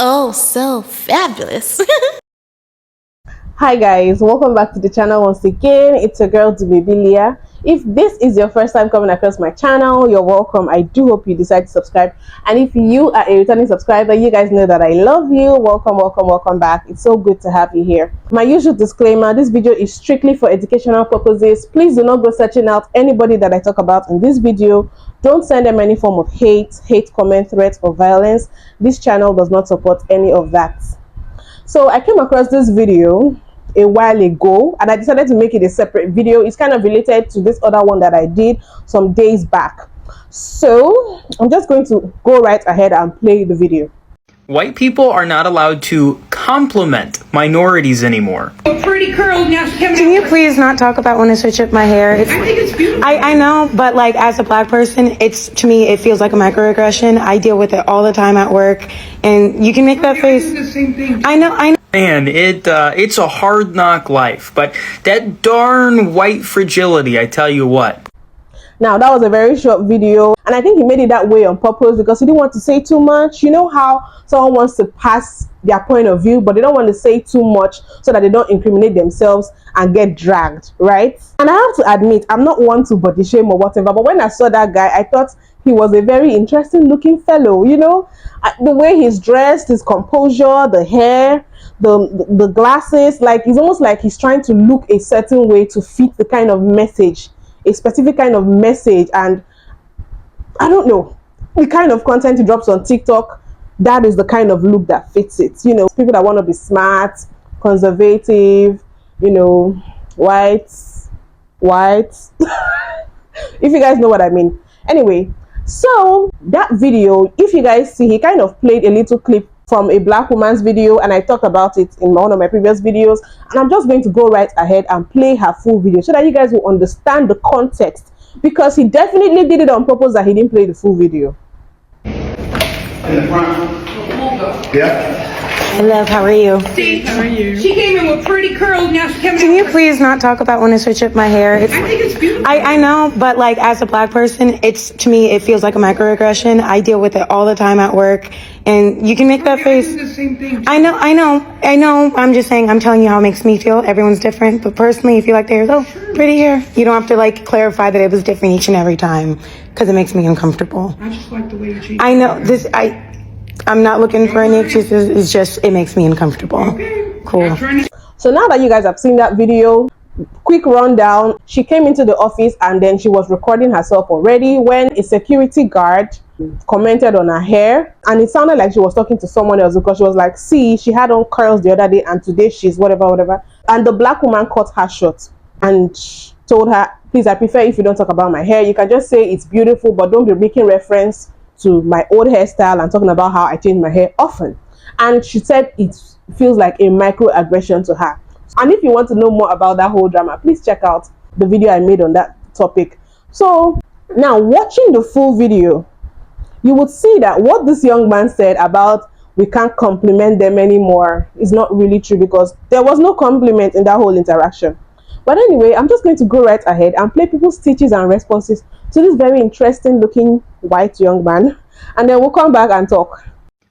Oh, so fabulous. Hi guys, welcome back to the channel once again. It's your girl Dumebi. If this is your first time coming across my channel, you're welcome. I do hope you decide to subscribe, and if you are a returning subscriber, you guys know that I love you. Welcome back. It's so good to have you here. My usual disclaimer: this video is strictly for educational purposes. Please do not go searching out anybody that I talk about in this video. Don't send them any form of hate comment, threats, or violence. This channel does not support any of that. So I came across this video a while ago and I decided to make it a separate video. It's kind of related to this other one that I did some days back. So I'm just going to go right ahead and play the video. White people are not allowed to compliment minorities anymore. Pretty curls now. Can you please not talk about when I switch up my hair? I think it's beautiful. I know, but like as a black person, to me it feels like a microaggression. I deal with it all the time at work, and you can make that face. The same thing. I know. Man, it's a hard knock life, but that darn white fragility, I tell you what. Now that was a very short video, and I think he made it that way on purpose because he didn't want to say too much. You know how someone wants to pass their point of view, but they don't want to say too much so that they don't incriminate themselves and get dragged, right? And I have to admit, I'm not one to body shame or whatever, but when I saw that guy, I thought he was a very interesting looking fellow. You know, the way he's dressed, his composure, the hair, the glasses, like it's almost like he's trying to look a certain way to fit the kind of message, a specific kind of message. And I don't know, the kind of content he drops on TikTok, that is the kind of look that fits it. You know, people that want to be smart, conservative, you know, white if you guys know what I mean. Anyway, so that video, if you guys see, he kind of played a little clip from a black woman's video, and I talked about it in one of my previous videos, and I'm just going to go right ahead and play her full video so that you guys will understand the context, because he definitely did it on purpose that he didn't play the full video. In the front. Yeah. Hello, how are you? See, how are you? She came in with pretty curls now. Can you please not talk about when I switch up my hair? I think it's beautiful. I know, but like as a black person, to me it feels like a microaggression. I deal with it all the time at work, and you can make that face. The same thing. I know. I'm just saying, I'm telling you how it makes me feel. Everyone's different, but personally, if you like the hair, oh, pretty hair. You don't have to like clarify that it was different each and every time, because it makes me uncomfortable. I just like the way you treat. I know this. I'm not looking for any excuses. It's just, it makes me uncomfortable. Okay. Cool. So now that you guys have seen that video, quick rundown. She came into the office and then she was recording herself already when a security guard commented on her hair, and it sounded like she was talking to someone else, because she was like, see, she had on curls the other day and today she's whatever. And the black woman cut her short and told her, please, I prefer if you don't talk about my hair. You can just say it's beautiful, but don't be making reference to my old hairstyle and talking about how I change my hair often. And she said it feels like a microaggression to her. And if you want to know more about that whole drama, please check out the video I made on that topic. So now, watching the full video, you would see that what this young man said about we can't compliment them anymore is not really true, because there was no compliment in that whole interaction. But anyway, I'm just going to go right ahead and play people's speeches and responses to this very interesting looking white young man, and then we'll come back and talk.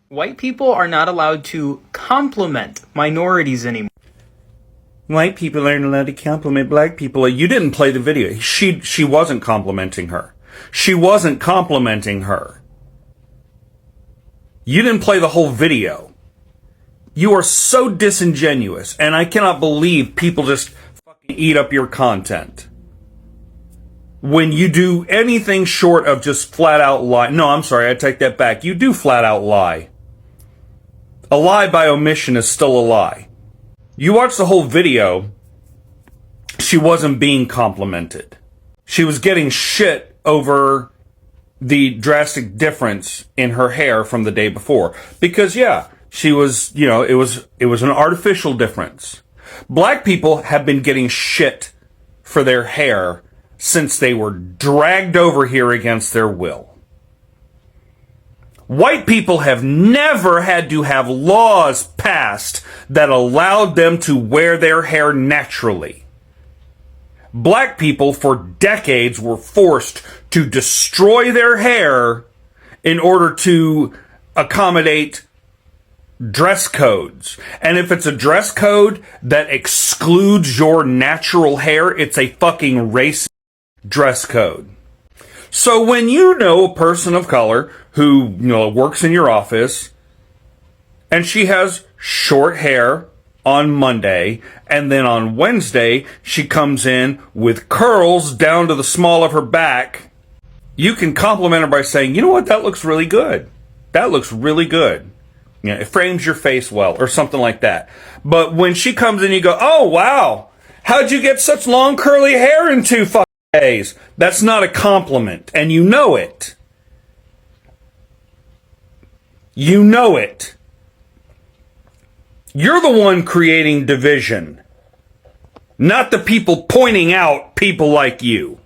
White people are not allowed to compliment minorities anymore. White people aren't allowed to compliment black people. You didn't play the video. She wasn't complimenting her. She wasn't complimenting her. You didn't play the whole video. You are so disingenuous, and I cannot believe people just fucking eat up your content. When you do anything short of just flat out lie. No, I'm sorry, I take that back. You do flat out lie. A lie by omission is still a lie. You watch the whole video, she wasn't being complimented. She was getting shit over the drastic difference in her hair from the day before. Because yeah, she was, you know, it was an artificial difference. Black people have been getting shit for their hair since they were dragged over here against their will. White people have never had to have laws passed that allowed them to wear their hair naturally. Black people for decades were forced to destroy their hair in order to accommodate dress codes. And if it's a dress code that excludes your natural hair, it's a fucking racist dress code. So when you know a person of color who, works in your office and she has short hair on Monday and then on Wednesday she comes in with curls down to the small of her back, you can compliment her by saying, you know what, that looks really good. That looks really good. It frames your face well or something like that. But when she comes in, you go, oh, wow, how'd you get such long curly hair in 2 fucking days? That's not a compliment, and you know it. You know it. You're the one creating division, not the people pointing out people like you.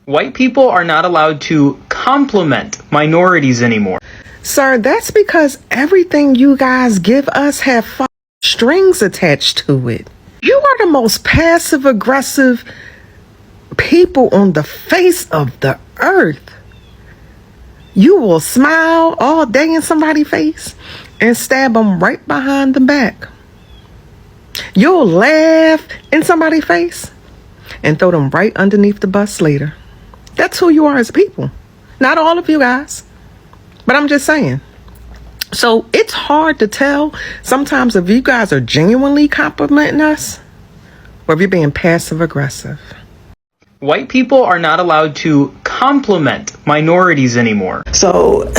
White people are not allowed to compliment minorities anymore. Sir, that's because everything you guys give us have strings attached to it. You are the most passive-aggressive people on the face of the earth. You will smile all day in somebody's face and stab them right behind the back. You'll laugh in somebody's face and throw them right underneath the bus later. That's who you are as people. Not all of you guys, but I'm just saying. So it's hard to tell sometimes if you guys are genuinely complimenting us or if you're being passive aggressive. White people are not allowed to compliment minorities anymore. So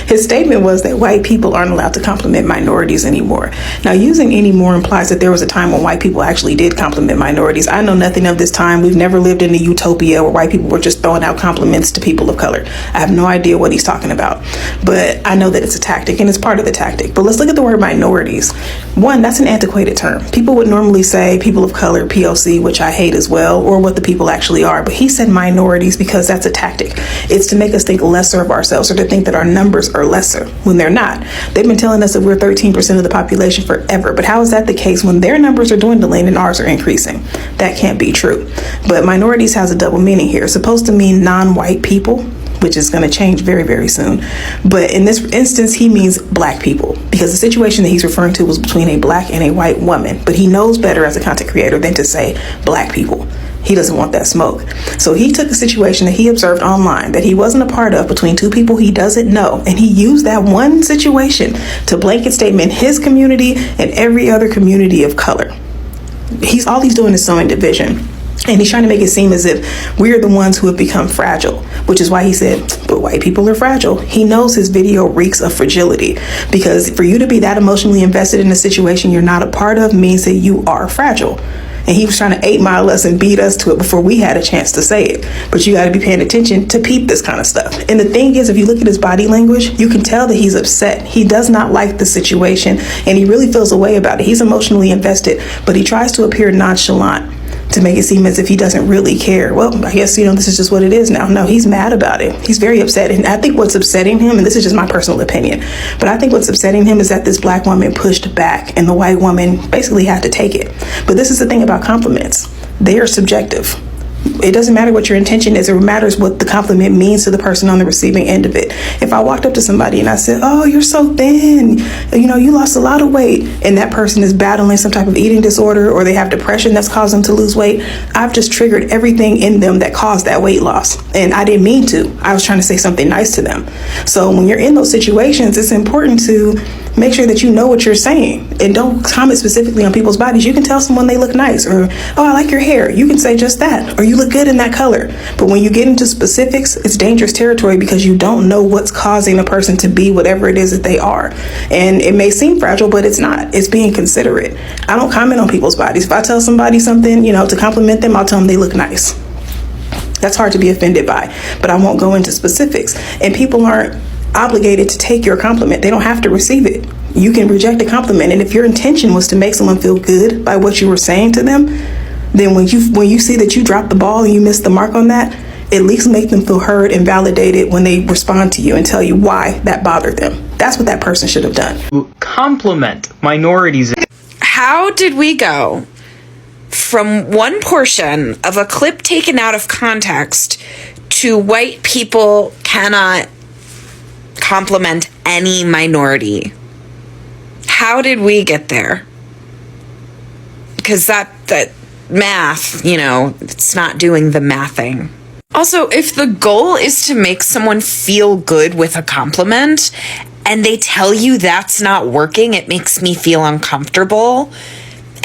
his statement was that white people aren't allowed to compliment minorities anymore. Now, using anymore implies that there was a time when white people actually did compliment minorities. I know nothing of this time. We've never lived in a utopia where white people were just throwing out compliments to people of color. I have no idea what he's talking about, but I know that it's a tactic and it's part of the tactic. But let's look at the word minorities. One, that's an antiquated term. People would normally say people of color, POC, which I hate as well, or what the people actually are. But he said minorities because that's a tactic. It's to make us think lesser of ourselves or to think that our numbers are lesser when they're not. They've been telling us that we're 13% of the population forever. But how is that the case when their numbers are dwindling and ours are increasing? That can't be true. But minorities has a double meaning here. It's supposed to mean non-white people, which is going to change very, very soon. But in this instance, he means black people because the situation that he's referring to was between a black and a white woman. But he knows better as a content creator than to say black people. He doesn't want that smoke. So he took a situation that he observed online that he wasn't a part of between two people he doesn't know. And he used that one situation to blanket statement his community and every other community of color. All he's doing is sowing division. And he's trying to make it seem as if we're the ones who have become fragile, which is why he said, but white people are fragile. He knows his video reeks of fragility because for you to be that emotionally invested in a situation you're not a part of means that you are fragile. And he was trying to 8-mile us and beat us to it before we had a chance to say it. But you got to be paying attention to peep this kind of stuff. And the thing is, if you look at his body language, you can tell that he's upset. He does not like the situation and he really feels a way about it. He's emotionally invested, but he tries to appear nonchalant to make it seem as if he doesn't really care. Well, I guess, this is just what it is now. No, he's mad about it. He's very upset. And I think what's upsetting him, and this is just my personal opinion, but I think what's upsetting him is that this black woman pushed back and the white woman basically had to take it. But this is the thing about compliments. They are subjective. It doesn't matter what your intention is. It matters what the compliment means to the person on the receiving end of it. If I walked up to somebody and I said, oh, you're so thin, you lost a lot of weight, and that person is battling some type of eating disorder or they have depression that's caused them to lose weight, I've just triggered everything in them that caused that weight loss. And I didn't mean to. I was trying to say something nice to them. So when you're in those situations, it's important to make sure that you know what you're saying and don't comment specifically on people's bodies. You can tell someone they look nice or, oh, I like your hair. You can say just that, or you look good in that color. But when you get into specifics, it's dangerous territory because you don't know what's causing a person to be whatever it is that they are. And it may seem fragile, but it's not. It's being considerate. I don't comment on people's bodies. If I tell somebody something, to compliment them, I'll tell them they look nice. That's hard to be offended by, but I won't go into specifics. And people aren't obligated to take your compliment. They don't have to receive it. You can reject a compliment. And if your intention was to make someone feel good by what you were saying to them, then when you see that you dropped the ball and you missed the mark on that, at least make them feel heard and validated when they respond to you and tell you why that bothered them. That's what that person should have done. Compliment minorities. How did we go from one portion of a clip taken out of context to white people cannot compliment any minority. How did we get there? Because that math, you know, it's not doing the mathing. Also, if the goal is to make someone feel good with a compliment and they tell you that's not working, it makes me feel uncomfortable,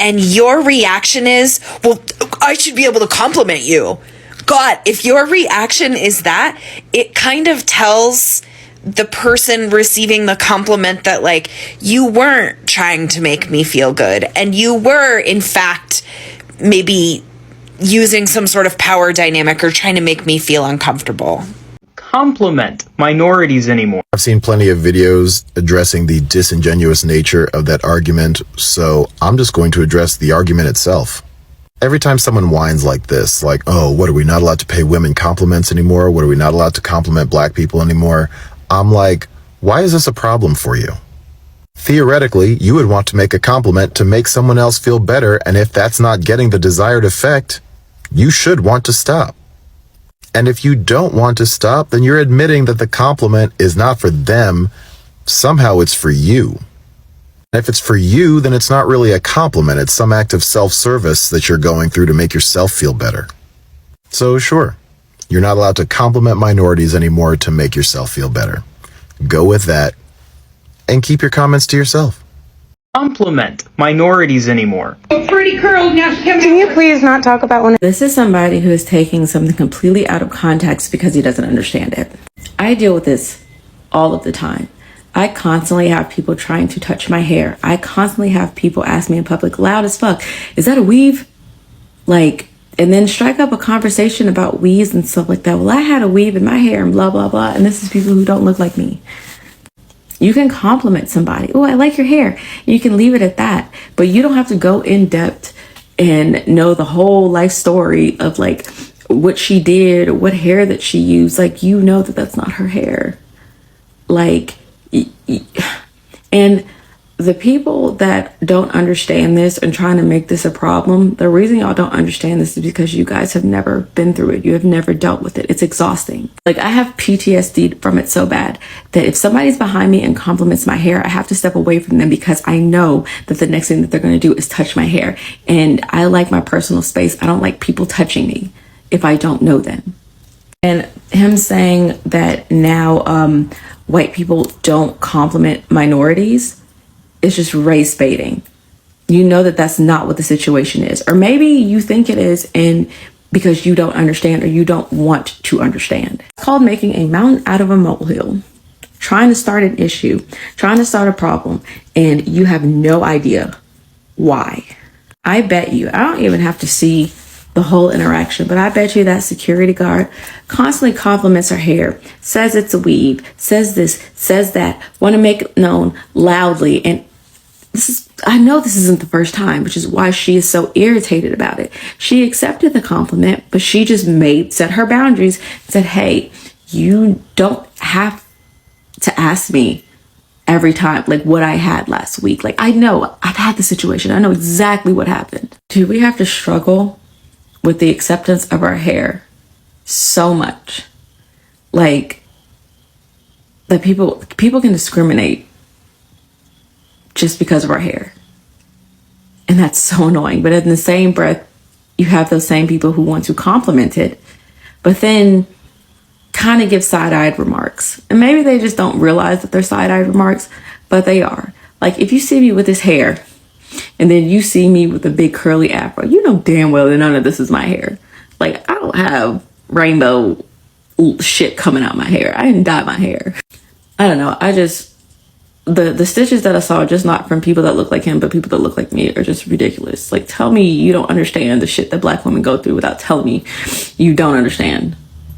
and your reaction is, well, I should be able to compliment you. God, if your reaction is that, it kind of tells the person receiving the compliment that, like, you weren't trying to make me feel good, and you were, in fact, maybe using some sort of power dynamic or trying to make me feel uncomfortable. Compliment minorities anymore. I've seen plenty of videos addressing the disingenuous nature of that argument, so I'm just going to address the argument itself. Every time someone whines like this, like, oh, what, are we not allowed to pay women compliments anymore? What, are we not allowed to compliment black people anymore? I'm like, why is this a problem for you? Theoretically, you would want to make a compliment to make someone else feel better, and if that's not getting the desired effect, you should want to stop. And if you don't want to stop, then you're admitting that the compliment is not for them. Somehow it's for you. And if it's for you, then it's not really a compliment. It's some act of self-service that you're going through to make yourself feel better. So sure, you're not allowed to compliment minorities anymore to make yourself feel better. Go with that and keep your comments to yourself. Compliment minorities anymore. Pretty curls now. Can you please not talk about one? This is somebody who is taking something completely out of context because he doesn't understand it. I deal with this all of the time. I constantly have people trying to touch my hair. I constantly have people ask me in public, loud as fuck, is that a weave? Like, and then strike up a conversation about weaves and stuff like that. Well, I had a weave in my hair and blah, blah, blah. And this is people who don't look like me. You can compliment somebody. Oh, I like your hair. You can leave it at that. But you don't have to go in depth and know the whole life story of like what she did, what hair that she used. Like, you know that that's not her hair. Like, and the people that don't understand this and trying to make this a problem, the reason y'all don't understand this is because you guys have never been through it. You have never dealt with it. It's exhausting. Like, I have PTSD from it so bad that if somebody's behind me and compliments my hair, I have to step away from them because I know that the next thing that they're going to do is touch my hair. And I like my personal space. I don't like people touching me if I don't know them. And him saying that now white people don't compliment minorities, it's just race baiting. You know that that's not what the situation is. Or maybe you think it is, and because you don't understand or you don't want to understand. It's called making a mountain out of a molehill. Trying to start an issue, trying to start a problem, and you have no idea why. I bet you, I don't even have to see the whole interaction, but I bet you that security guard constantly compliments her hair, says it's a weave, says this, says that, want to make it known loudly. And I know this isn't the first time, which is why she is so irritated about it. She accepted the compliment, but she just set her boundaries, said, hey, you don't have to ask me every time, like what I had last week. Like, I know I've had the situation. I know exactly what happened. Do we have to struggle with the acceptance of our hair so much? Like, that people can discriminate just because of our hair. And that's so annoying. But in the same breath, you have those same people who want to compliment it, but then kind of give side-eyed remarks. And maybe they just don't realize that they're side-eyed remarks, but they are. Like, if you see me with this hair, and then you see me with a big curly afro, you know damn well that none of this is my hair. Like, I don't have rainbow shit coming out my hair. I didn't dye my hair. I don't know. I just, the stitches that I saw, just not from people that look like him, but people that look like me, are just ridiculous. Like, tell me you don't understand the shit that black women go through without telling me you don't understand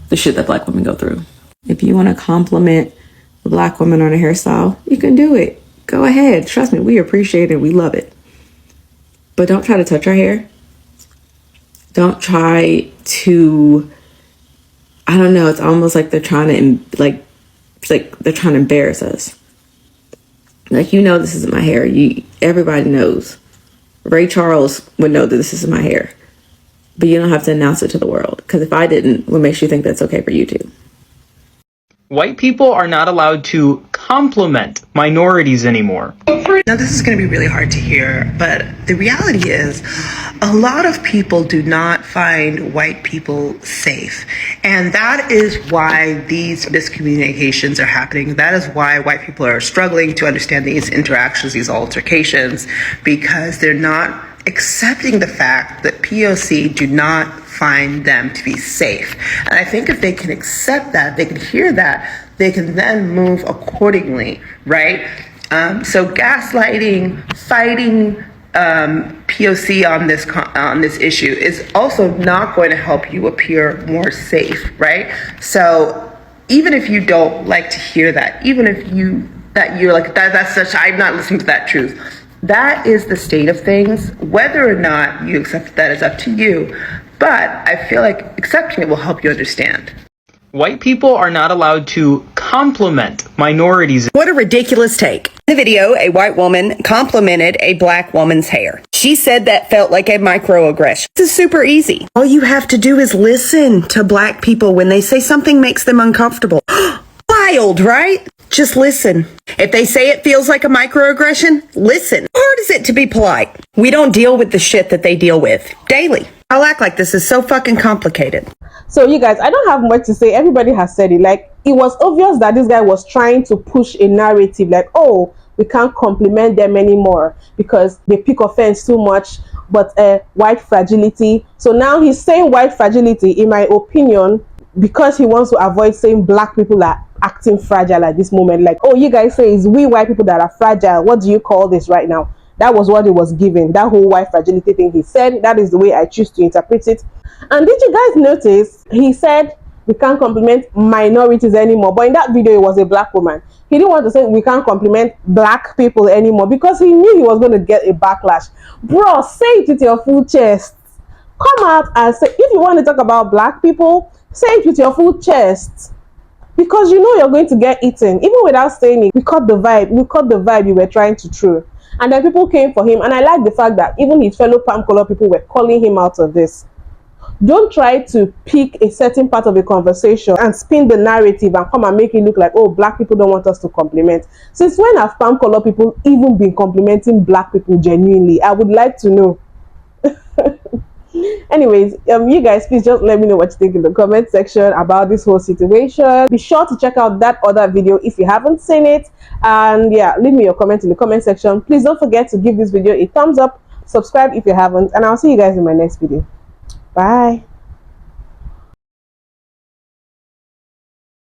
the shit that black women go through. If you want to compliment black women on a hairstyle, you can do it. Go ahead. Trust me, we appreciate it. We love it. But don't try to touch our hair. Don't try to, I don't know, it's almost like they're trying to, it's like they're trying to embarrass us. Like, you know this isn't my hair. Everybody knows. Ray Charles would know that this isn't my hair. but you don't have to announce it to the world. Because if I didn't, what makes you think that's okay for you too? White people are not allowed to compliment minorities anymore. Now, this is going to be really hard to hear, but the reality is a lot of people do not find white people safe. And that is why these miscommunications are happening. That is why white people are struggling to understand these interactions, these altercations, because they're not accepting the fact that POC do not find them to be safe. And I think if they can accept that, they can hear that, they can then move accordingly, right? So gaslighting, fighting POC on this issue is also not going to help you appear more safe, right? So even if you don't like to hear that, even if you're like that's such, I'm not listening to that truth. That is the state of things. Whether or not you accept that is up to you. But I feel like accepting it will help you understand. White people are not allowed to compliment minorities. What a ridiculous take. In the video, a white woman complimented a black woman's hair. She said that felt like a microaggression. This is super easy. All you have to do is listen to black people when they say something makes them uncomfortable. Wild, right? Just listen. If they say it feels like a microaggression, listen. How hard is it to be polite? We don't deal with the shit that they deal with daily. I'll act like this is so fucking complicated. So you guys, I don't have much to say. Everybody has said it. Like, it was obvious that this guy was trying to push a narrative like, oh, we can't compliment them anymore because they pick offense too much, but white fragility. So now he's saying white fragility, in my opinion, because he wants to avoid saying black people are acting fragile at this moment. Like, oh, you guys say it's we white people that are fragile. What do you call this right now? That was what it was given. That whole white fragility thing he said, that is the way I choose to interpret it. And did you guys notice he said we can't compliment minorities anymore? But in that video, it was a black woman. He didn't want to say we can't compliment black people anymore because he knew he was going to get a backlash. Bro, say it with your full chest. Come out and say, if you want to talk about black people, say it with your full chest. Because you know you're going to get eaten. Even without saying it, we caught the vibe. We caught the vibe you were trying to throw. And then people came for him. And I like the fact that even his fellow palm color people were calling him out of this. Don't try to pick a certain part of a conversation and spin the narrative and come and make it look like, oh, black people don't want us to compliment. Since when have palm color people even been complimenting black people genuinely? I would like to know. Anyways, you guys, please just let me know what you think in the comment section about this whole situation. Be sure to check out that other video if you haven't seen it. And yeah, leave me your comment in the comment section. Please don't forget to give this video a thumbs up, subscribe if you haven't, and I'll see you guys in my next video. Bye.